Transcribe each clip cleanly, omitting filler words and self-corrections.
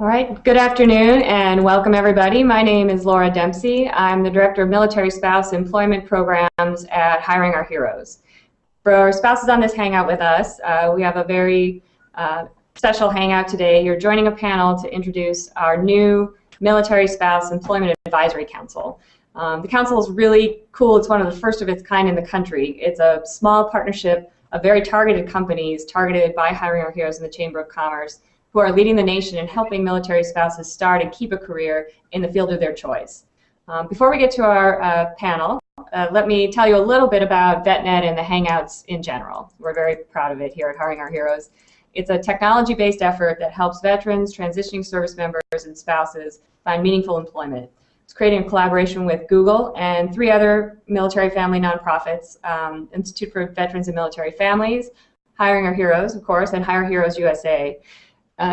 All right, good afternoon and welcome everybody. My name is Laura Dempsey. I'm the Director of Military Spouse Employment Programs at Hiring Our Heroes. For our spouses on this hangout with us, we have a very special hangout today. You're joining a panel to introduce our new Military Spouse Employment Advisory Council. The council is really cool. It's one of the first of its kind in the country. It's a small partnership of very targeted companies targeted by Hiring Our Heroes in the Chamber of Commerce, who are leading the nation in helping military spouses start and keep a career in the field of their choice. Before we get to our panel, let me tell you a little bit about VetNet and the Hangouts in general. We're very proud of it here at Hiring Our Heroes. It's a technology-based effort that helps veterans, transitioning service members, and spouses find meaningful employment. It's created in collaboration with Google and 3 other military family nonprofits, Institute for Veterans and Military Families, Hiring Our Heroes, of course, and Hire Heroes USA.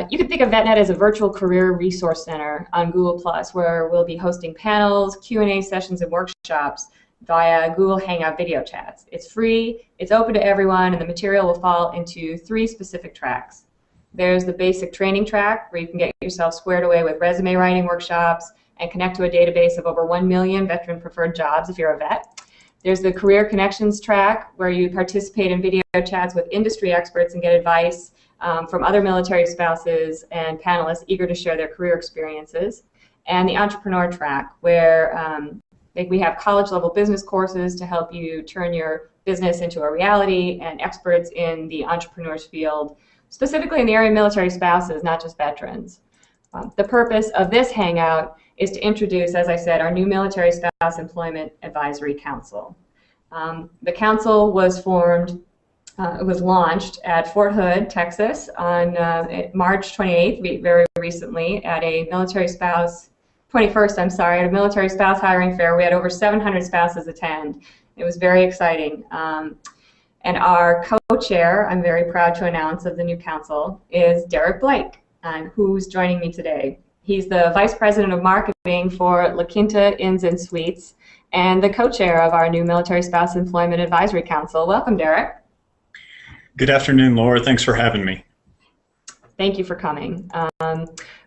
You can think of VetNet as a virtual career resource center on Google+, where we'll be hosting panels, Q&A sessions, and workshops via Google Hangout video chats. It's free, it's open to everyone, and the material will fall into 3 specific tracks. There's the basic training track, where you can get yourself squared away with resume writing workshops and connect to a database of over 1 million veteran-preferred jobs if you're a vet. There's the career connections track, where you participate in video chats with industry experts and get advice from other military spouses and panelists eager to share their career experiences. And the entrepreneur track, where we have college-level business courses to help you turn your business into a reality, and experts in the entrepreneur's field, specifically in the area of military spouses, not just veterans. The purpose of this hangout is to introduce, as I said, our new Military Spouse Employment Advisory Council. The council was formed it was launched at Fort Hood, Texas on March 28th, very recently, at a military spouse, 21st, I'm sorry, at a military spouse hiring fair. We had over 700 spouses attend. It was very exciting. And our co-chair, I'm very proud to announce, of the new council is Derek Blake, who's joining me today. He's the Vice President of Marketing for Quinta Inns and Suites and the co-chair of our new Military Spouse Employment Advisory Council. Welcome, Derek. Good afternoon, Laura. Thanks for having me. Thank you for coming.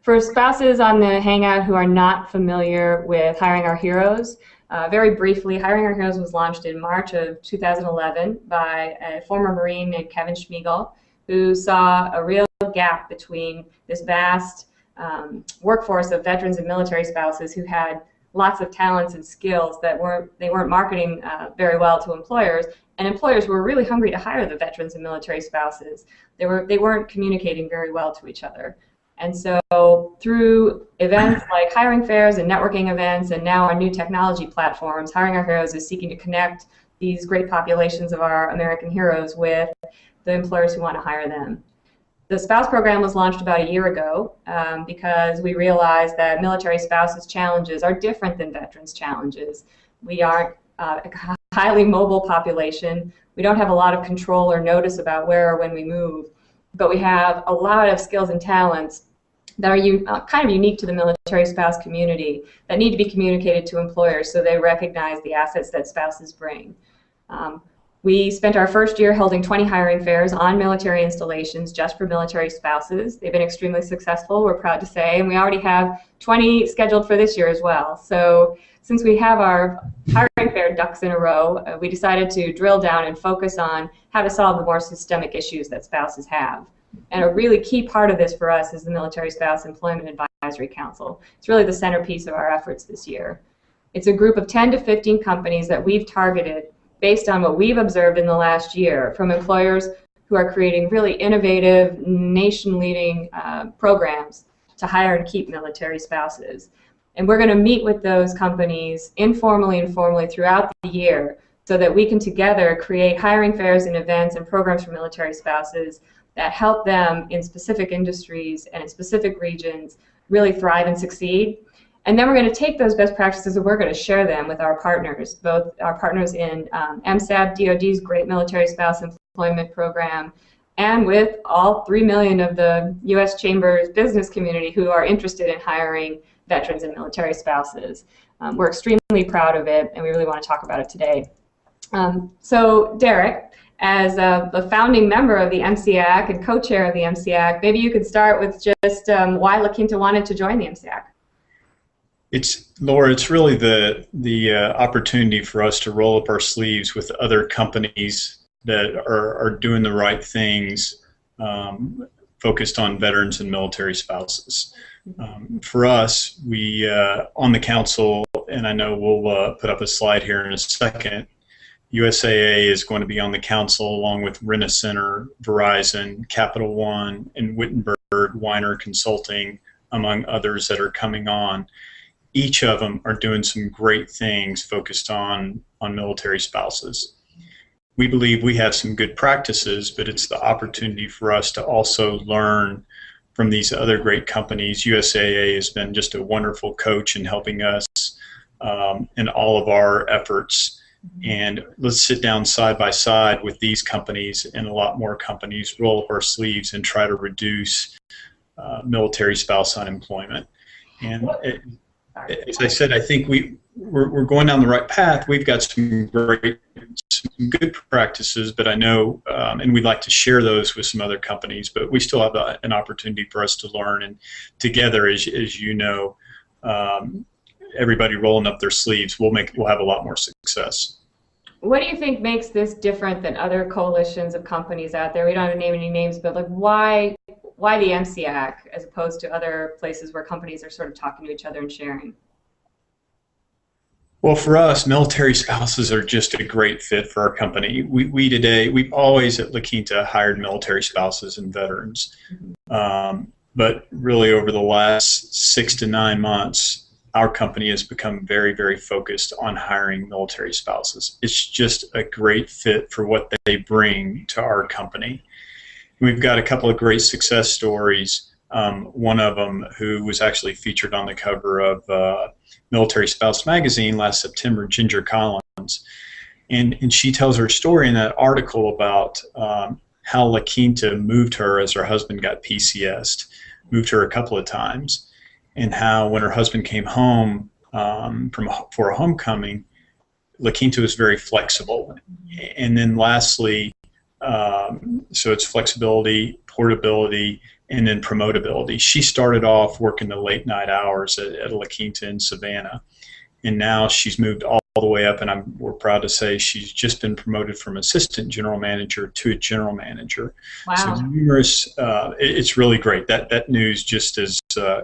For spouses on the Hangout who are not familiar with Hiring Our Heroes, very briefly, Hiring Our Heroes was launched in March of 2011 by a former Marine named Kevin Schmiegel, who saw a real gap between this vast workforce of veterans and military spouses who had lots of talents and skills that they weren't marketing very well to employers, and employers were really hungry to hire the veterans and military spouses. They weren't communicating very well to each other. And so through events like hiring fairs and networking events, and now our new technology platforms, Hiring Our Heroes is seeking to connect these great populations of our American heroes with the employers who want to hire them. The spouse program was launched about a year ago because we realized that military spouses' challenges are different than veterans' challenges. We aren't a highly mobile population. We don't have a lot of control or notice about where or when we move, but we have a lot of skills and talents that are kind of unique to the military spouse community that need to be communicated to employers so they recognize the assets that spouses bring. We spent our first year holding 20 hiring fairs on military installations just for military spouses. They've been extremely successful, we're proud to say, and we already have 20 scheduled for this year as well. So since we have our hiring fair ducks in a row, we decided to drill down and focus on how to solve the more systemic issues that spouses have. And a really key part of this for us is the Military Spouse Employment Advisory Council. It's really the centerpiece of our efforts this year. It's a group of 10 to 15 companies that we've targeted based on what we've observed in the last year from employers who are creating really innovative, nation-leading programs to hire and keep military spouses. And we're going to meet with those companies informally and formally throughout the year so that we can together create hiring fairs and events and programs for military spouses that help them in specific industries and in specific regions really thrive and succeed. And then we're going to take those best practices and we're going to share them with our partners, both our partners in MSEAC, DoD's Great Military Spouse Employment Program, and with all 3 million of the U.S. Chamber's business community who are interested in hiring veterans and military spouses. We're extremely proud of it, and we really want to talk about it today. So, Derek, as a founding member of the MSEAC and co-chair of the MSEAC, maybe you could start with just why La Quinta wanted to join the MSEAC. Laura, it's really the opportunity for us to roll up our sleeves with other companies that are doing the right things, focused on veterans and military spouses. For us, we on the council, and I know we'll put up a slide here in a second, USAA is going to be on the council along with Rent-A-Center, Verizon, Capital One, and Wittenberg Weiner Consulting, among others that are coming on. Each of them are doing some great things focused on military spouses. We believe we have some good practices, but it's the opportunity for us to also learn from these other great companies. USAA has been just a wonderful coach in helping us in all of our efforts. And let's sit down side by side with these companies and a lot more companies, roll up our sleeves and try to reduce military spouse unemployment. And as I said, I think we're going down the right path. We've got some good practices, but I know, and we'd like to share those with some other companies, but we still have an opportunity for us to learn. And together, as you know, everybody rolling up their sleeves, we'll have a lot more success. What do you think makes this different than other coalitions of companies out there? We don't have to name any names, but like why the MSEAC as opposed to other places where companies are sort of talking to each other and sharing? Well, for us, military spouses are just a great fit for our company. We've always at La Quinta hired military spouses and veterans. But really over the last 6 to 9 months, our company has become very, very focused on hiring military spouses. It's just a great fit for what they bring to our company. We've got a couple of great success stories. One of them who was actually featured on the cover of Military Spouse magazine last September, Ginger Collins. And she tells her story in that article about how La Quinta moved her as her husband got PCS'd, moved her a couple of times, and how when her husband came home for a homecoming, La Quinta was very flexible. And then lastly, so it's flexibility, portability, and then promotability. She started off working the late night hours at La Quinta in Savannah, and now she's moved all the way up, and we're proud to say she's just been promoted from assistant general manager to a general manager. Wow. So numerous, it's really great. That news just has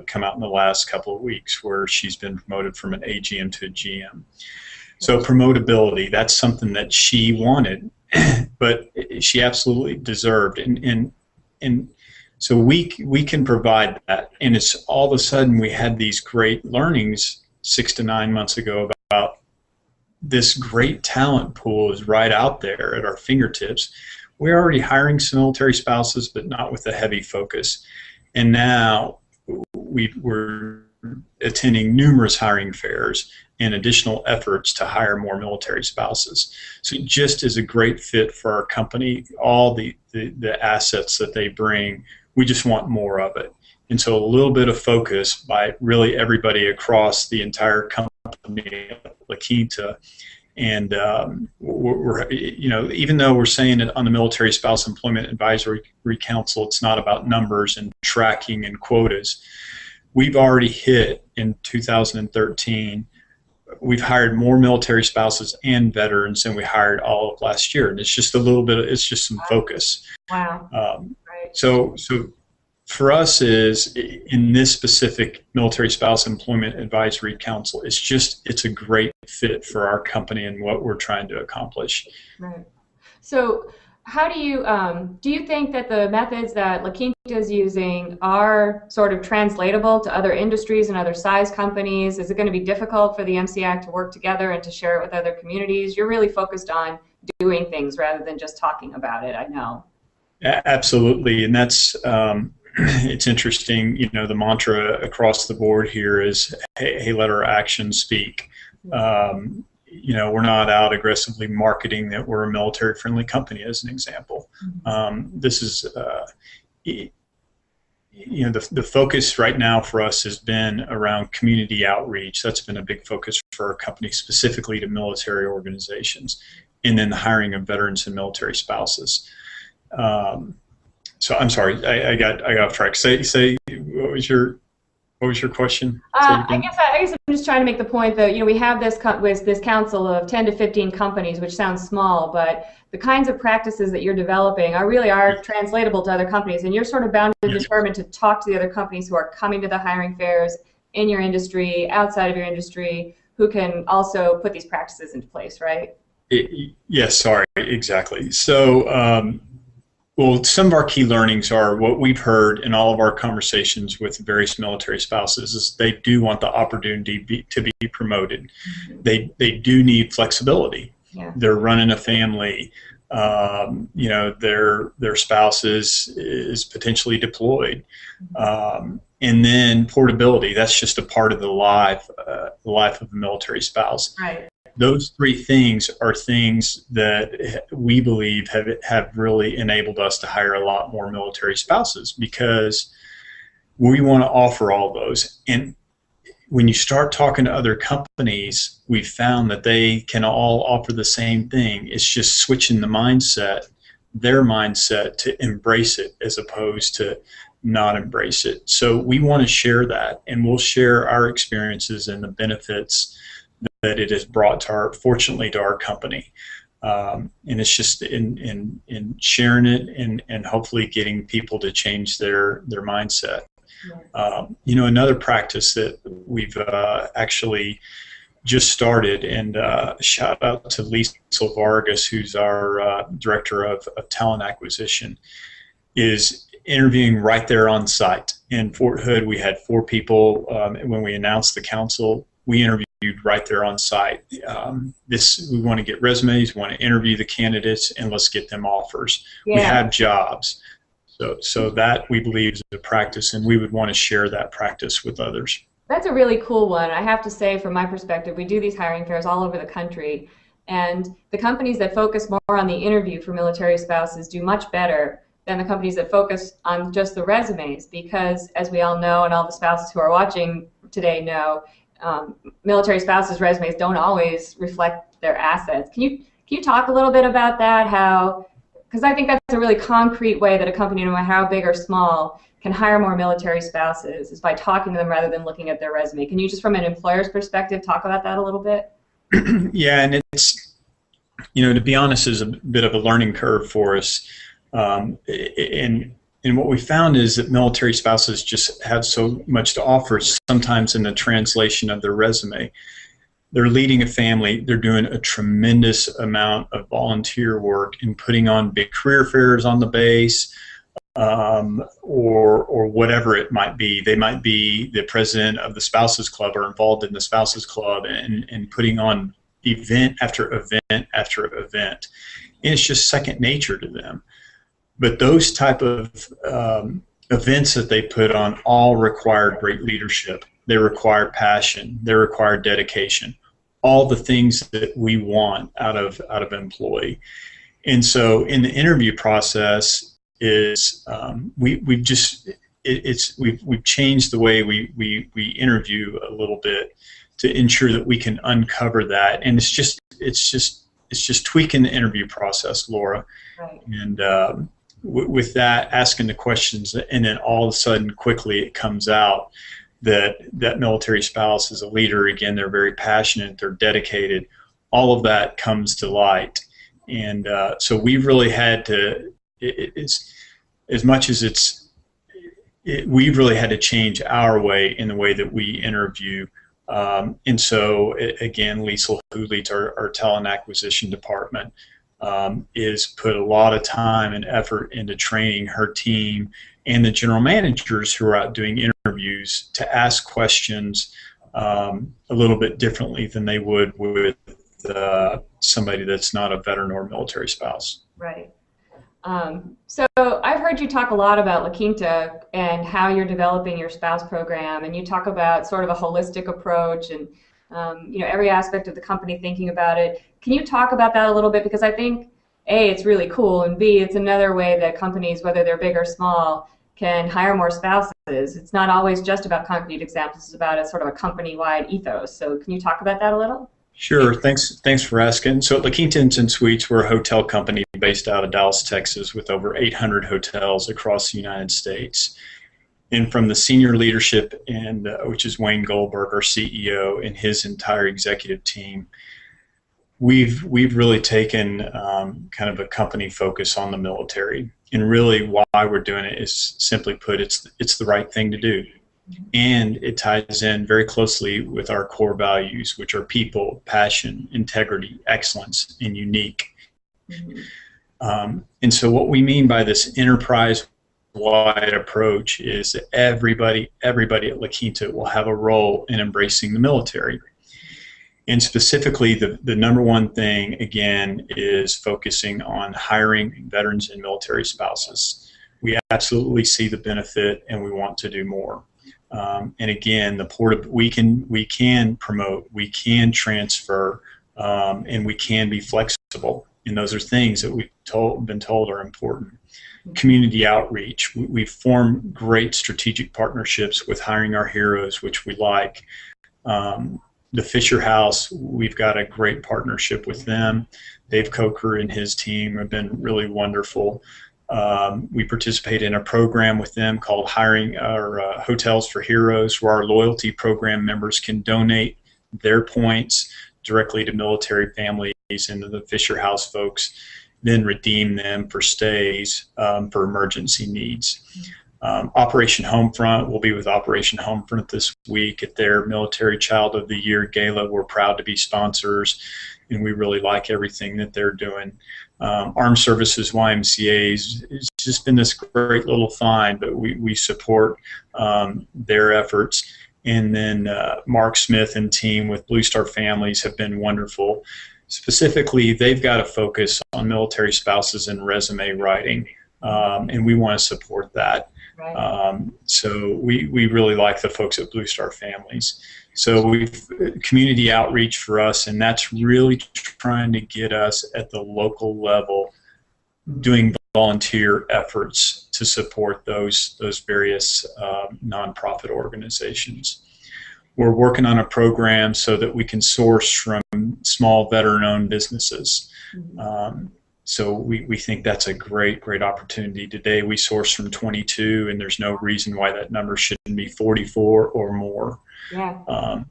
come out in the last couple of weeks where she's been promoted from an AGM to a GM. So promotability, that's something that she wanted, but she absolutely deserved. And so we can provide that. And it's all of a sudden we had these great learnings 6 to 9 months ago about this great talent pool is right out there at our fingertips. We're already hiring some military spouses, but not with a heavy focus. And now we're attending numerous hiring fairs and additional efforts to hire more military spouses. So it just is a great fit for our company. All the assets that they bring, we just want more of it. And so a little bit of focus by really everybody across the entire company, La Quinta, and we're even though we're saying it on the Military Spouse Employment Advisory Council, it's not about numbers and tracking and quotas. We've already hit in 2013. We've hired more military spouses and veterans than we hired all of last year, and it's just a little bit. It's just some focus. Wow. Right. So for us is in this specific Military Spouse Employment Advisory Council, it's a great fit for our company and what we're trying to accomplish. Right. So how do you think that the methods that La Quinta is using are sort of translatable to other industries and other size companies? Is it going to be difficult for the MSEAC to work together and to share it with other communities? You're really focused on doing things rather than just talking about it, I know. Absolutely, and that's it's interesting. The mantra across the board here is, hey, let our actions speak. We're not out aggressively marketing that we're a military-friendly company, as an example. This is, the focus right now for us has been around community outreach. That's been a big focus for our company, specifically to military organizations. and then the hiring of veterans and military spouses. So I'm sorry, I got off track. Say what was your question? I guess I'm just trying to make the point that we have this council of 10 to 15 companies, which sounds small, but the kinds of practices that you're developing are translatable to other companies, and you're sort of bound and determined to talk to the other companies who are coming to the hiring fairs in your industry, outside of your industry, who can also put these practices into place, right? Yes, sorry, exactly. So, well, some of our key learnings are what we've heard in all of our conversations with various military spouses is they do want the opportunity to be promoted. Mm-hmm. They do need flexibility. Yeah. They're running a family. Their spouse is potentially deployed. Mm-hmm. And then portability, that's just a part of the life of a military spouse. Right. Those three things are things that we believe have really enabled us to hire a lot more military spouses because we want to offer all those. And when you start talking to other companies, we've found that they can all offer the same thing. It's just switching their mindset to embrace it as opposed to not embrace it. So we want to share that, and we'll share our experiences and the benefits that it has brought fortunately to our company. And it's just in sharing it and hopefully getting people to change their mindset. Another practice that we've actually just started, and shout out to Lisa Vargas, who's our Director of Talent Acquisition, is interviewing right there on site. In Fort Hood, we had 4 people. When we announced the council, we interviewed right there on site. We want to get resumes, we want to interview the candidates, and let's get them offers. Yeah. We have jobs. So that we believe is a practice, and we would want to share that practice with others. That's a really cool one. I have to say, from my perspective, we do these hiring fairs all over the country, and the companies that focus more on the interview for military spouses do much better than the companies that focus on just the resumes, because as we all know, and all the spouses who are watching today know, military spouses' resumes don't always reflect their assets. Can you talk a little bit about that? Because I think that's a really concrete way that a company, no matter how big or small, can hire more military spouses is by talking to them rather than looking at their resume. Can you just, from an employer's perspective, talk about that a little bit? Yeah, and it's, to be honest, is a bit of a learning curve for us. And what we found is that military spouses just have so much to offer sometimes in the translation of their resume. They're leading a family. They're doing a tremendous amount of volunteer work and putting on big career fairs on the base, or whatever it might be. They might be the president of the Spouses Club or involved in the Spouses Club and putting on event after event after event. And it's just second nature to them. But those type of events that they put on all require great leadership. They require passion. They require dedication. All the things that we want out of an employee. And so in the interview process is we've changed the way we interview a little bit to ensure that we can uncover that. And it's just tweaking the interview process, Laura. Right. And with that, asking the questions, and then all of a sudden, quickly, it comes out that military spouse is a leader. Again, they're very passionate, they're dedicated. All of that comes to light, and so we've really had to. We've really had to change our way in the way that we interview. And so, again, Lisa, who leads our talent acquisition department, is put a lot of time and effort into training her team and the general managers who are out doing interviews to ask questions a little bit differently than they would with somebody that's not a veteran or military spouse. Right. So I've heard you talk a lot about La Quinta and how you're developing your spouse program, and you talk about sort of a holistic approach and every aspect of the company thinking about it. Can you talk about that a little bit? Because I think A, it's really cool, and B, it's another way that companies, whether they're big or small, can hire more spouses. It's not always just about concrete examples, it's about a sort of a company-wide ethos. So can you talk about that a little? Sure. Thanks for asking. So at Quinta Inns and Suites, we're a hotel company based out of Dallas, Texas, with over 800 hotels across the United States. And from the senior leadership, and which is Wayne Goldberg, our CEO, and his entire executive team, we've really taken kind of a company focus on the military. And really, why we're doing it is, simply put, it's the right thing to do. And it ties in very closely with our core values, which are people, passion, integrity, excellence, and unique. And so what we mean by this enterprise-wide approach is that everybody at La Quinta will have a role in embracing the military. And specifically, the number one thing, again, is focusing on hiring veterans and military spouses. We absolutely see the benefit, and we want to do more. And again, we can promote, we can transfer, and we can be flexible. And those are things that we've been told are important. Community outreach. We've formed great strategic partnerships with Hiring Our Heroes, which we like. The Fisher House, we've got a great partnership with them. Dave Coker and his team have been really wonderful. We participate in a program with them called Hiring Our Hotels for Heroes, where our loyalty program members can donate their points directly to military families and to the Fisher House folks, then redeem them for stays for emergency needs. Operation Homefront, we'll be with Operation Homefront this week at their Military Child of the Year Gala. We're proud to be sponsors, and we really like everything that they're doing. Armed Services YMCA's, it's just been this great little find, but we support their efforts. And then Mark Smith and team with Blue Star Families have been wonderful. Specifically, they've got a focus on military spouses and resume writing, and we want to support that. Right. So we really like the folks at Blue Star Families. So we've community outreach for us, and that's really trying to get us at the local level doing volunteer efforts to support those various nonprofit organizations. We're working on a program so that we can source from small veteran-owned businesses. So we think that's a great opportunity. Today we source from 22, and there's no reason why that number shouldn't be 44 or more. Yeah.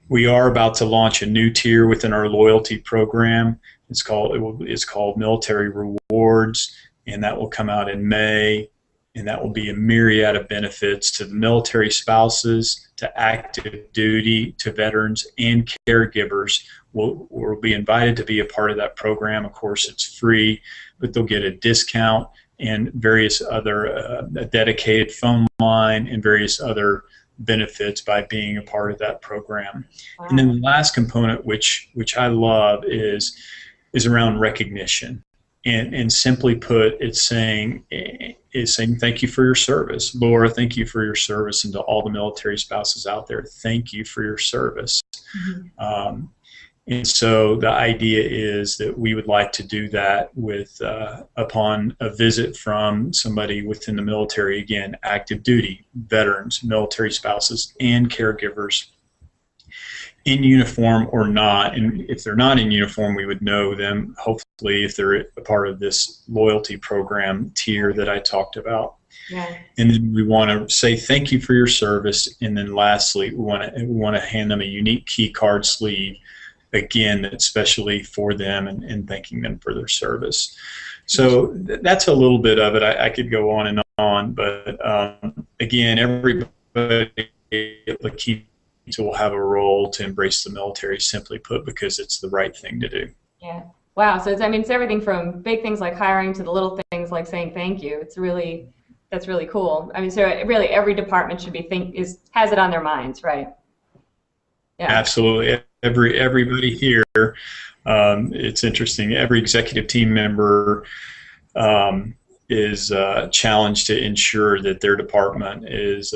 We are about to launch a new tier within our loyalty program. It's called Military Rewards, and that will come out in May, and that will be a myriad of benefits to the military spouses, to active duty, to veterans, and caregivers. Will be invited to be a part of that program. Of course, it's free, but they'll get a discount and various other a dedicated phone line and various other benefits by being a part of that program. Wow. And then the last component, which I love, is around recognition. And simply put, it's saying thank you for your service. Laura, thank you for your service, and to all the military spouses out there, thank you for your service. Mm-hmm. And so the idea is that we would like to do that with upon a visit from somebody within the military, again, active duty, veterans, military spouses, and caregivers, in uniform or not. And if they're not in uniform, we would know them, hopefully, if they're a part of this loyalty program tier that I talked about. Yeah. And then we want to say thank you for your service. And then lastly, we want to hand them a unique key card sleeve, again, especially for them, and thanking them for their service. So that's a little bit of it. I could go on and on, but again, everybody at La Quinta will have a role to embrace the military, simply put, because it's the right thing to do. Yeah. Wow. So it's everything from big things like hiring to the little things like saying thank you. That's really cool. I mean, so really every department should has it on their minds, right? Yeah. Absolutely. Everybody here, it's interesting. Every executive team member is challenged to ensure that their department is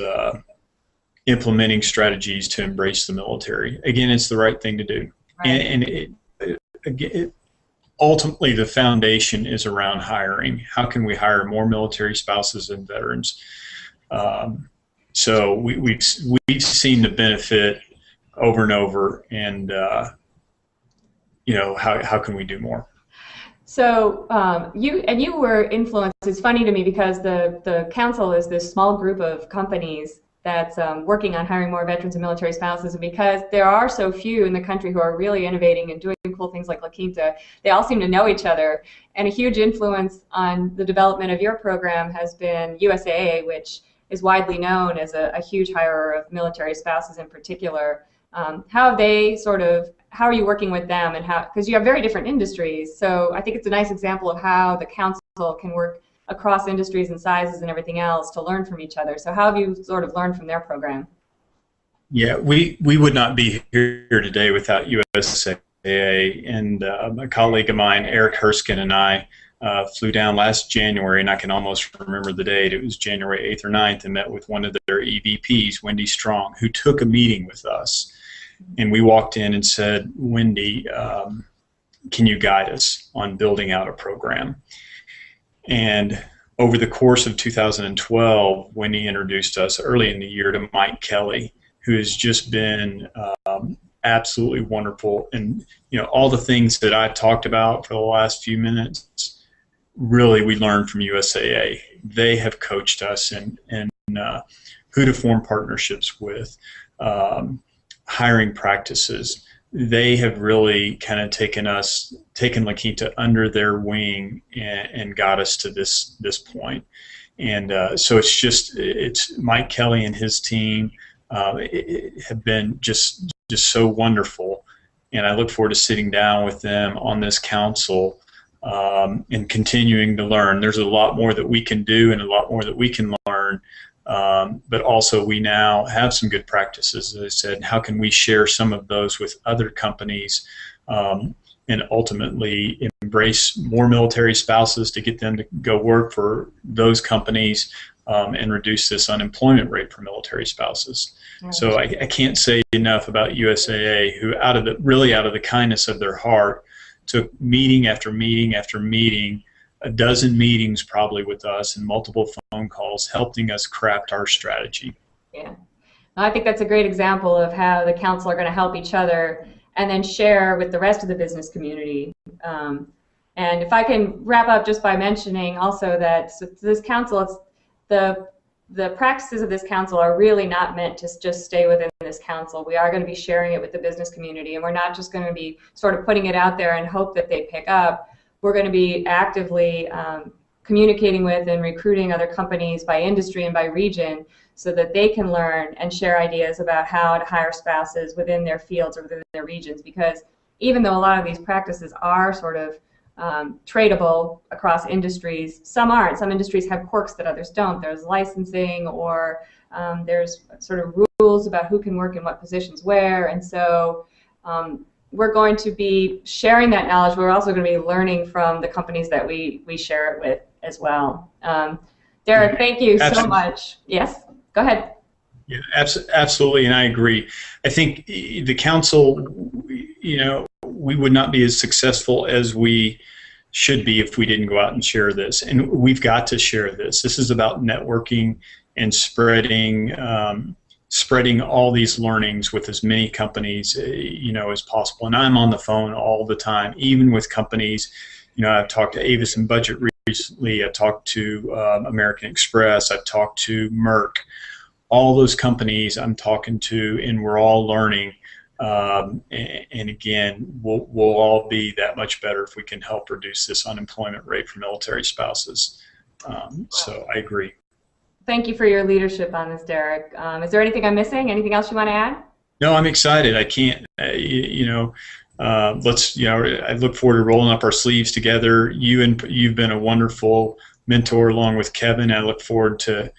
implementing strategies to embrace the military. Again, it's the right thing to do. Right. And ultimately, the foundation is around hiring. How can we hire more military spouses and veterans? So we've seen the benefit over and over, and how can we do more? So you were influenced. It's funny to me because the council is this small group of companies that's working on hiring more veterans and military spouses. And because there are so few in the country who are really innovating and doing cool things like La Quinta, they all seem to know each other. And a huge influence on the development of your program has been USAA, which is widely known as a huge hirer of military spouses in particular. How have they how are you working with them, and how, because you have very different industries, so I think it's a nice example of how the council can work across industries and sizes and everything else to learn from each other. So how have you sort of learned from their program? Yeah, we would not be here today without USSA, and a colleague of mine, Eric Herskin, and I flew down last January, and I can almost remember the date. It was January 8th or 9th, and met with one of their EVPs, Wendy Strong, who took a meeting with us. And we walked in and said, Wendy, can you guide us on building out a program? And over the course of 2012, Wendy introduced us early in the year to Mike Kelly, who has just been absolutely wonderful. And all the things that I've talked about for the last few minutes, really we learned from USAA. They have coached us in who to form partnerships with, hiring practices. They have really kind of taken La Quinta under their wing and got us to this point. And so it's Mike Kelly and his team have been just so wonderful. And I look forward to sitting down with them on this council and continuing to learn. There's a lot more that we can do and a lot more that we can learn. But also we now have some good practices, as I said. How can we share some of those with other companies and ultimately embrace more military spouses to get them to go work for those companies and reduce this unemployment rate for military spouses? Right. So I can't say enough about USAA, who out of the kindness of their heart took meeting after meeting after meeting, a dozen meetings probably with us and multiple phone calls, helping us craft our strategy. Yeah, I think that's a great example of how the council are going to help each other and then share with the rest of the business community. And if I can wrap up just by mentioning also that this council, the practices of this council are really not meant to just stay within this council. We are going to be sharing it with the business community, and we're not just going to be sort of putting it out there and hope that they pick up. We're going to be actively communicating with and recruiting other companies by industry and by region so that they can learn and share ideas about how to hire spouses within their fields or within their regions. Because even though a lot of these practices are sort of tradable across industries, some aren't. Some industries have quirks that others don't. There's licensing, or there's sort of rules about who can work in what positions where, and so we're going to be sharing that knowledge, but we're also going to be learning from the companies that we share it with as well. Derek, thank you so much. Yes, go ahead. Yeah, absolutely, and I agree. I think the council, we would not be as successful as we should be if we didn't go out and share this. And we've got to share this. This is about networking and spreading all these learnings with as many companies, as possible. And I'm on the phone all the time, even with companies. I've talked to Avis and Budget recently. I've talked to American Express. I've talked to Merck. All those companies I'm talking to, and we're all learning. And again, we'll all be that much better if we can help reduce this unemployment rate for military spouses. So I agree. Thank you for your leadership on this, Derek. Is there anything I'm missing? Anything else you want to add? No, I'm excited. I can't, I look forward to rolling up our sleeves together. You've been a wonderful mentor along with Kevin. I look forward to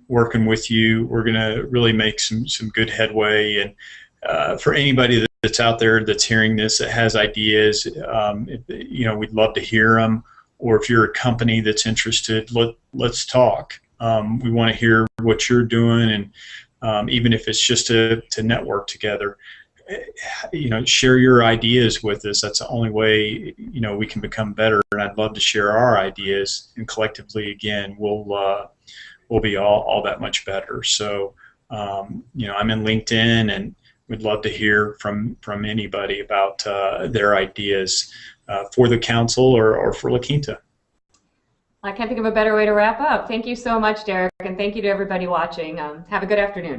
working with you. We're going to really make some good headway. And for anybody that's out there that's hearing this, that has ideas, we'd love to hear them. Or if you're a company that's interested, let's talk. We want to hear what you're doing, and even if it's just to network together, share your ideas with us. That's the only way we can become better. And I'd love to share our ideas, and collectively, again, we'll be all that much better. So I'm in LinkedIn, and we'd love to hear from anybody about their ideas for the council or for La Quinta. I can't think of a better way to wrap up. Thank you so much, Derek, and thank you to everybody watching. Have a good afternoon.